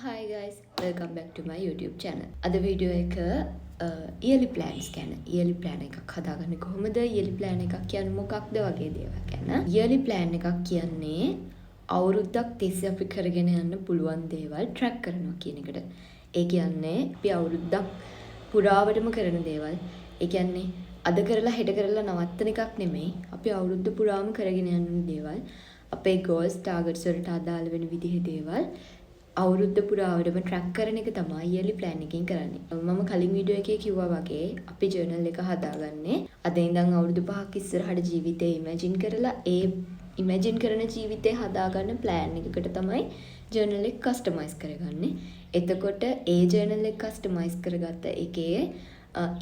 Hi guys, welcome back to my YouTube channel. අද video එක yearly plans ගැන. yearly plan එකක් හදාගන්නේ කොහොමද? yearly plan එකක් කියන්නේ මොකක්ද වගේ දේවල් ගැන. yearly plan එකක් කියන්නේ අවුරුද්දක් තිස්සේ අපි කරගෙන යන්න පුළුවන් දේවල් track කරනවා කියන එකට. ඒ කියන්නේ අපි අවුරුද්දක් පුරාවටම කරන දේවල්. ඒ කියන්නේ අද කරලා හෙට කරලා නවත්තන එකක් නෙමෙයි. අපි අවුරුද්ද පුරාම කරගෙන යන දේවල්. අපේ goals targets වලට අදාළ වෙන විදිහේ දේවල් අවුරුද්ද පුරාවටම ට්‍රැක් කරන එක තමයි yearly plan එකකින් කරන්නේ. මම කලින් වීඩියෝ එකේ කිව්වා වගේ අපි ජර්නල් එක හදාගන්නේ අද ඉඳන් අවුරුදු 5ක් ඉස්සරහට ජීවිතේ ඉමැජින් කරලා ඒ ඉමැජින් කරන ජීවිතේ හදාගන්න plan එකකට තමයි ජර්නල් එක කස්ටමයිස් කරගන්නේ. එතකොට ඒ ජර්නල් එක කස්ටමයිස් කරගත්ත එකේ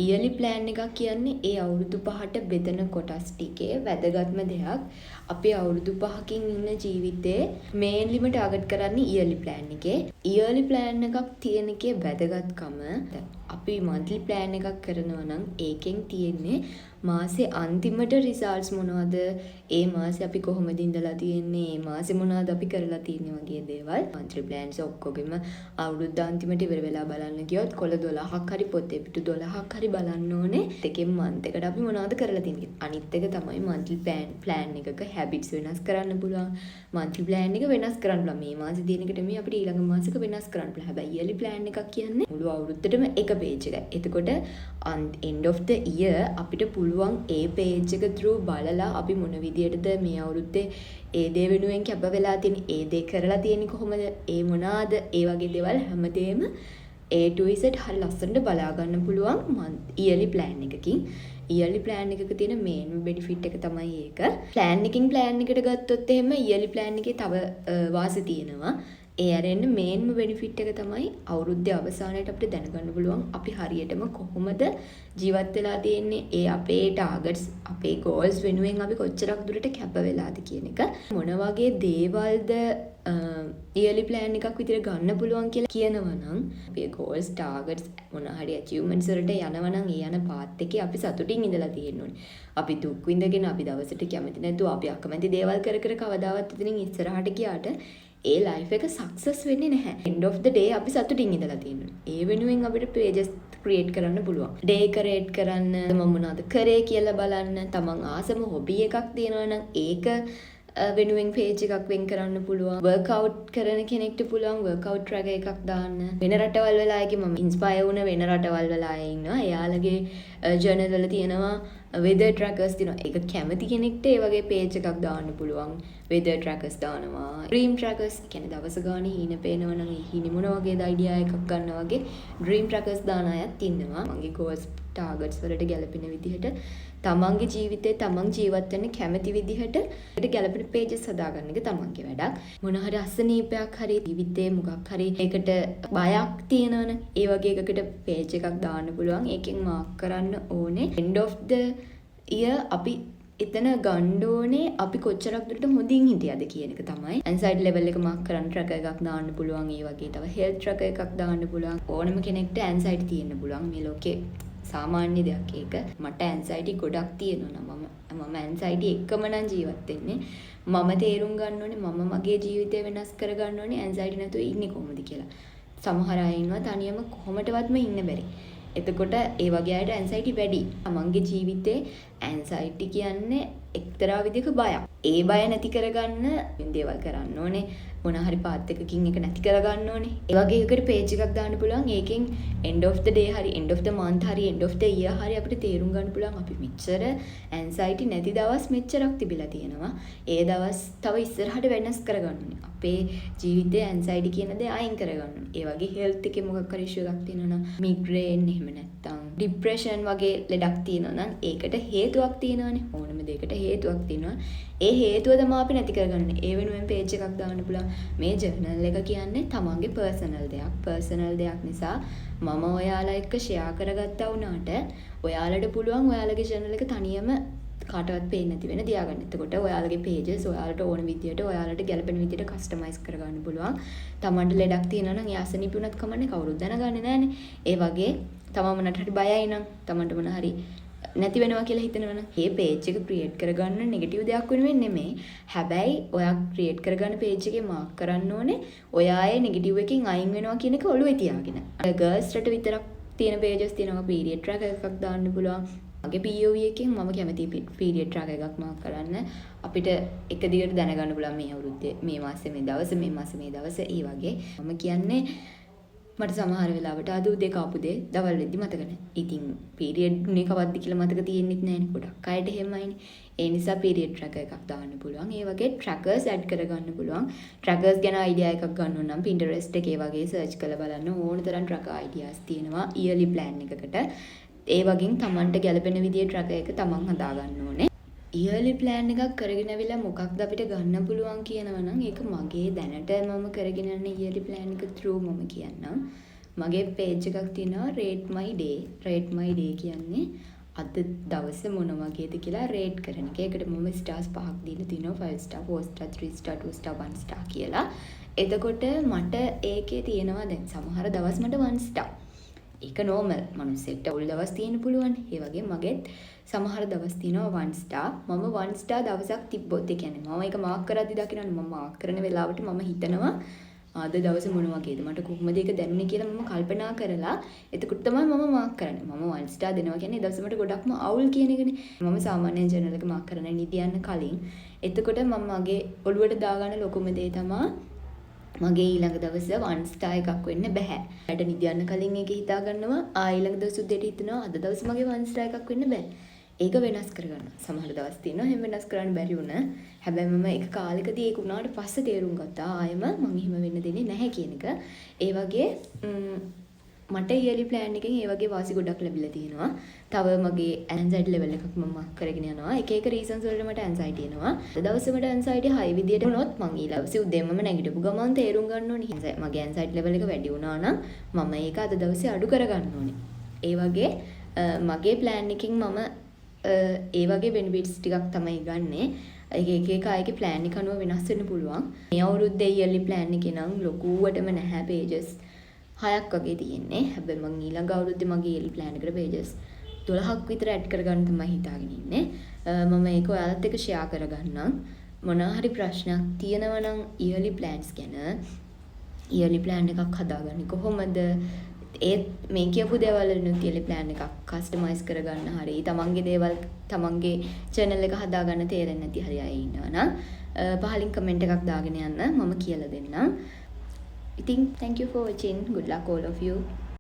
yearly plan එකක් කියන්නේ ඒ අවුරුදු 5ට බෙදෙන කොටස් ටිකේ වැදගත්ම දෙයක්. අපි අවුරුදු 5කින් ඉන්න ජීවිතේ මේන්ලිම ටාගට් කරන්නේ yearly plan එකේ. yearly plan එකක් තියෙන එකේ වැදගත්කම අපි monthly plan එකක් කරනවා නම් ඒකෙන් තියෙන්නේ මාසේ අන්තිමට රිසල්ට්ස් මොනවද? ඒ මාසේ අපි කොහොමද ඉඳලා තියෙන්නේ? ඒ මාසේ මොනවද අපි කරලා තියෙන්නේ වගේ දේවල්. monthly plans ඔක්කොගෙම අවුරුද්ද අන්තිමට ඉවර වෙලා බලන්න ගියොත් කොළ 12ක් හරි පොතේ පිටු 12ක් හරි බලන්න ඕනේ. දෙකෙන් month එකට අපි මොනවද කරලා තියෙන්නේ. අනිත් එක තමයි monthly plan එකක habits වෙනස් කරන්න පුළුවන්. monthly plan එක වෙනස් කරන්න පුළුවන්. මේ මාසේ තියෙන එකට මේ අපිට ඊළඟ මාසෙක වෙනස් කරන්න පුළුවන්. හැබැයි yearly plan එකක් කියන්නේ මුළු අවුරුද්දටම එක page එකයි. එතකොට end of the year අපිට පුළුවන් ඒ page එක through බලලා අපි මොන විදියටද මේ අවුරුද්දේ ඒ දේ වෙනුවෙන් කැප වෙලා තියෙන්නේ, ඒ දේ කරලා තියෙන්නේ කොහොමද, ඒ මොනවාද, ඒ වගේ දේවල් හැමදේම A to Z හරි ලස්සනට බලා ගන්න පුළුවන් yearly plan එකකින්. yearly plan එකක තියෙන main benefit එක තමයි ඒක. plan එකට ගත්තොත් එහෙම yearly plan එකේ තව වාසි තියෙනවා. ඒ අරෙන්න මේන්ම බෙනිෆිට් එක තමයි අවුරුද්දේ අවසානයේට අපිට දැනගන්න පුළුවන් අපි හරියටම කොහොමද ජීවත් වෙලා තියෙන්නේ, ඒ අපේ ටාගට්ස් අපේ ගෝල්ස් වෙනුවෙන් අපි කොච්චරක් දුරට කැප වෙලාද කියන එක. මොන වගේ දේවල්ද yearly plan එකක් විදිහට ගන්න පුළුවන් කියලා කියනවා නම් අපේ ගෝල්ස් ටාගට්ස් මොන හරි achievements වලට යනවා නම් ඒ යන පාත් එකේ අපි සතුටින් ඉඳලා තියෙන්න ඕනේ. අපි දුක් විඳගෙන අපි දවසට කැමති නැතුව අපි අකමැති දේවල් කර කර කවදාවත් ඉතින් ඉස්සරහට ගියාට ඒ ලයිෆ් එක සක්සස් වෙන්නේ නැහැ. end of the day අපි සතුටින් ඉඳලා තියෙනවා. ඒ වෙනුවෙන් අපිට pages create කරන්න පුළුවන්. decorate කරන්න, මම මොනවද කරේ කියලා බලන්න, තමන් ආසම hobby එකක් තියෙනවා නම් ඒක වෙනුවෙන් page එකක් වෙන් කරන්න පුළුවන්. workout කරන කෙනෙක්ට පුළුවන් workout tracker එකක් දාන්න. වෙන රටවල් වල අයගේ මම inspire වුණ වෙන රටවල් වල අය ඉන්නවා. එයාලගේ journal වල තියෙනවා weather trackers තියෙනවා. ඒක කැමති කෙනෙක්ට ඒ වගේ page එකක් දාන්න පුළුවන්. weather trackers දානවා. dream trackers කියන්නේ දවස ගානේ හීන පේනවා නම් ඒ හීනේ මොන වගේද idea එකක් ගන්න වගේ dream trackers දාන අයත් ඉන්නවා. මගේ goals targets වලට ගැලපෙන විදිහට තමන්ගේ ජීවිතේ තමන් ජීවත් වෙන්න කැමති විදිහට ඒකට ගැලපෙන pages හදාගන්න එක තමන්ගේ වැඩක්. මොන හරි අසනීපයක් හරි ජීවිතේ මොකක් හරි ඒකට බයක් තියෙනවනේ. ඒ වගේ එකකට page එකක් දාන්න පුළුවන්. ඒකෙන් මාක් කරන්න ඕනේ end of the year අපි එතන ගන්න ඕනේ අපි කොච්චරක් දුරට හොඳින් හිටියද කියන එක තමයි. anxiety level එක මාක් කරන්න tracker එකක් දාන්න පුළුවන්. ඒ වගේ තව health tracker එකක් දාන්න පුළුවන්. ඕනම කෙනෙක්ට anxiety තියෙන්න පුළුවන්. මේ ලෝකේ සාමාන්‍ය දෙයක් ඒක. මට anxiety ගොඩක් තියෙනවා. මම anxiety එක්කම නම් ජීවත් වෙන්නේ. මම තේරුම් ගන්න ඕනේ මම මගේ ජීවිතය වෙනස් කර ගන්න ඕනේ anxiety නැතුව ඉන්නේ කොහොමද කියලා. සමහර අය ඉන්නවා තනියම කොහොමදවත්ම ඉන්න බැරි. එතකොට ඒ වගේ අයට anxiety වැඩි. තමන්ගේ ජීවිතේ anxiety කියන්නේ එක්තරා විදිහක බයක්. ඒ බය නැති කරගන්න දේවල් කරන්න ඕනේ. මොන හරි පාත් එකකින් එක නැති කරගන්න ඕනේ. ඒ වගේ එකකට page එකක් දාන්න පුළුවන්. ඒකෙන් end of the day හරි end of the month හරි end of the year හරි අපිට තේරුම් ගන්න පුළුවන් අපි මෙච්චර anxiety නැති දවස් මෙච්චරක් තිබිලා තියෙනවා. ඒ දවස් තව ඉස්සරහට වෙනස් කරගන්න ඕනේ. අපේ ජීවිතේ anxiety කියන දේ අයින් කරගන්න ඕනේ. ඒ වගේ health එකේ මොකක් හරි issue එකක් තියෙනවා නම් migraine එහෙම නැත්නම් depression වගේ ලෙඩක් තියෙනවා නම් ඒකට හේතුවක් තියෙනවානේ. ඕනම දෙයකට හේතුවක් තියෙනවා. ඒ හේතුව තමයි අපි නැති කරගන්නේ. ඒ වෙනුවෙන් page එකක් දාන්න පුළුවන්. මේ journal එක කියන්නේ තමන්ගේ personal දෙයක්. personal දෙයක් නිසා මම ඔයාලා එක්ක share කරගත්තා වුණාට ඔයාලට පුළුවන් ඔයාලගේ journal එක තනියම කාටවත් පේන්නේ නැති වෙන තියාගන්න. එතකොට ඔයාලගේ pages ඔයාලට ඕන විදියට ඔයාලට ගැලපෙන විදියට customize කරගන්න පුළුවන්. තමන්ට ලෙඩක් තියෙනවා නම් ඒ අසනීප වුණත් කමන්නේ කවුරුත් දැනගන්නේ නැහනේ. ඒ වගේ තමන් මොනට හරි බයයි නම් තමන්ට මොන හරි නැති වෙනවා කියලා හිතනවනම් මේ page එක create කරගන්න negative දෙයක් වෙනුවෙන් නෙමෙයි. හැබැයි ඔයා create කරගන්න page එකේ mark කරන්න ඕනේ ඔයායේ negative එකකින් අයින් වෙනවා කියන එක ඔළුවේ තියාගෙන. girls රට විතරක් තියෙන pages තියෙනවා period tracker එකක් දාන්න පුළුවන්. මගේ POV එකෙන් මම කැමති period tracker එකක් mark කරන්න. අපිට එක දිගට දැනගන්න පුළුවන් මේ අවුරුද්දේ මේ මාසේ මේ දවසේ මේ මාසේ මේ දවසේ ඒ වගේ. මම කියන්නේ මට සමහර වෙලාවට අද උදේ කාපු දේ දවල් වෙද්දි මතක නැහැ. ඉතින් පීරියඩ් නේ කවද්ද කියලා මතක තියෙන්නෙත් නැහැනේ ගොඩක් අයට එහෙමයිනේ. ඒ නිසා පීරියඩ් ට්‍රැකර් එකක් දාන්න පුළුවන්. ඒ වගේ ට්‍රැකර්ස් ඇඩ් කරගන්න පුළුවන්. ට්‍රැකර්ස් ගැන අයිඩියා එකක් ගන්න ඕන නම් Pinterest එකේ වගේ සර්ච් කරලා බලන්න ඕන තරම් ට්‍රැකර් අයිඩියාස් තියෙනවා ඉයර්ලි ප්ලෑන් එකකට. ඒ වගේම Tamanට ගැලපෙන විදිහේ ට්‍රැකර් එක Taman හදා ගන්න ඕනේ. ඉයර්ලි ප්ලෑන් එකක් කරගෙන අවිලා මොකක්ද අපිට ගන්න පුළුවන් කියනවා නම් ඒක මගේ දැනට මම කරගෙන යන ඉයර්ලි ප්ලෑන් එක through මම කියන්නම්. මගේ page එකක් තියෙනවා rate my day. rate my day කියන්නේ අද දවසේ මොන වගේද කියලා rate කරන එක. ඒකට මම stars 5ක් දීලා තිනවා 5 star, 4 star, 3 star, 2 star, 1 star කියලා. එතකොට මට ඒකේ තියෙනවා දැන් සමහර දවස් මට 1 star. ඒක normal. මනුස්සෙක්ට උල් දවස් තියෙන්න පුළුවන්. ඒ වගේ මගෙත් සමහර දවස් තියෙනවා 1 star. මම 1 star දවසක් තිබ්බොත් ඒ කියන්නේ මම ඒක මාක් කරද්දි දකිනවනේ මම මාක් කරන වෙලාවට මම හිතනවා අද දවසේ මොන වගේද මට කොහොමද ඒක දැනුනේ කියලා මම කල්පනා කරලා එතකොට තමයි මම මාක් කරන්නේ. මම 1 star දෙනවා කියන්නේ ඒ දවසේ මට ගොඩක්ම අවුල් කියන එකනේ. මම සාමාන්‍යයෙන් ජර්නල් එක මාක් කරන්නේ නිදි යන්න කලින්. එතකොට මම මගේ ඔළුවට දාගන්න ලොකුම දේ තමයි මගේ ඊළඟ දවසේ 1 star එකක් වෙන්න බෑ. ඇයට නිදි යන්න කලින් ඒක හිතා ගන්නවා ඊළඟ දවස් උදේට හිතනවා අද දවසේ මගේ 1 star එකක් වෙන්න බෑ. ඒක වෙනස් කරගන්න. සමහර දවස් තියෙනවා එහෙම වෙනස් කරන්න බැරි වුණා. හැබැයි මම එක කාලෙකදී ඒක උනාට පස්සේ තේරුම් ගත්තා ආයෙම මම එහෙම වෙන්න දෙන්නේ නැහැ කියන එක. ඒ වගේ මට ඉයර්ලි ප්ලෑන් එකෙන් ඒ වගේ වාසි ගොඩක් ලැබිලා තියෙනවා. තව මගේ ඇන්සයිටි ලෙවල් එකක් මම කරගෙන යනවා. එක එක රීසන්ස් වලට මට ඇන්සයිටි එනවා. දවසේ මට ඇන්සයිටි හයි විදියට වුණොත් මම ඊළඟ උදේම නැගිටපු ගමන් තේරුම් ගන්න ඕනේ. මගේ ඇන්සයිටි ලෙවල් එක වැඩි වුණා නම් මම ඒක අද දවසේ අඩු කරගන්න ඕනේ. ඒ වගේ මගේ ප්ලෑන් එකකින් මම ඒ වගේ බෙනිෆිට්ස් ටිකක් තමයි ගන්නෙ. ඒක එක අයගේ ප්ලෑන් එක අනුව වෙනස් වෙන්න පුළුවන්. මේ අවුරුද්දේ ඉයර්ලි ප්ලෑන් එකේ නම් ලොකුවටම නැහැ pages 6ක් වගේ තියෙන්නේ. හැබැයි මම ඊළඟ අවුරුද්දේ මගේ ඉයර්ලි ප්ලෑන් එකට pages 12ක් විතර ඇඩ් කරගන්න තමයි හිතාගෙන ඉන්නේ. මම ඒක ඔයාලත් එක්ක ෂෙයා කරගන්නම්. මොනවා හරි ප්‍රශ්නයක් තියෙනවා නම් ඉයර්ලි ප්ලෑන්ස් ගැන ඉයර්ලි ප්ලෑන් එකක් හදාගන්නේ කොහොමද? ඒත් මේ කියපු දේවල් වලින් ඉයර්ලි ප්ලෑන් එකක් කස්ටමයිස් කරගන්න හරි තමන්ගේ දේවල් තමන්ගේ channel එක හදාගන්න තේරෙන්නේ නැති හරි අය ඉන්නවා නම් පහලින් කමෙන්ට් එකක් දාගෙන යන්න මම කියලා දෙන්නම්. ඉතින් thank you for watching. Good luck all of you.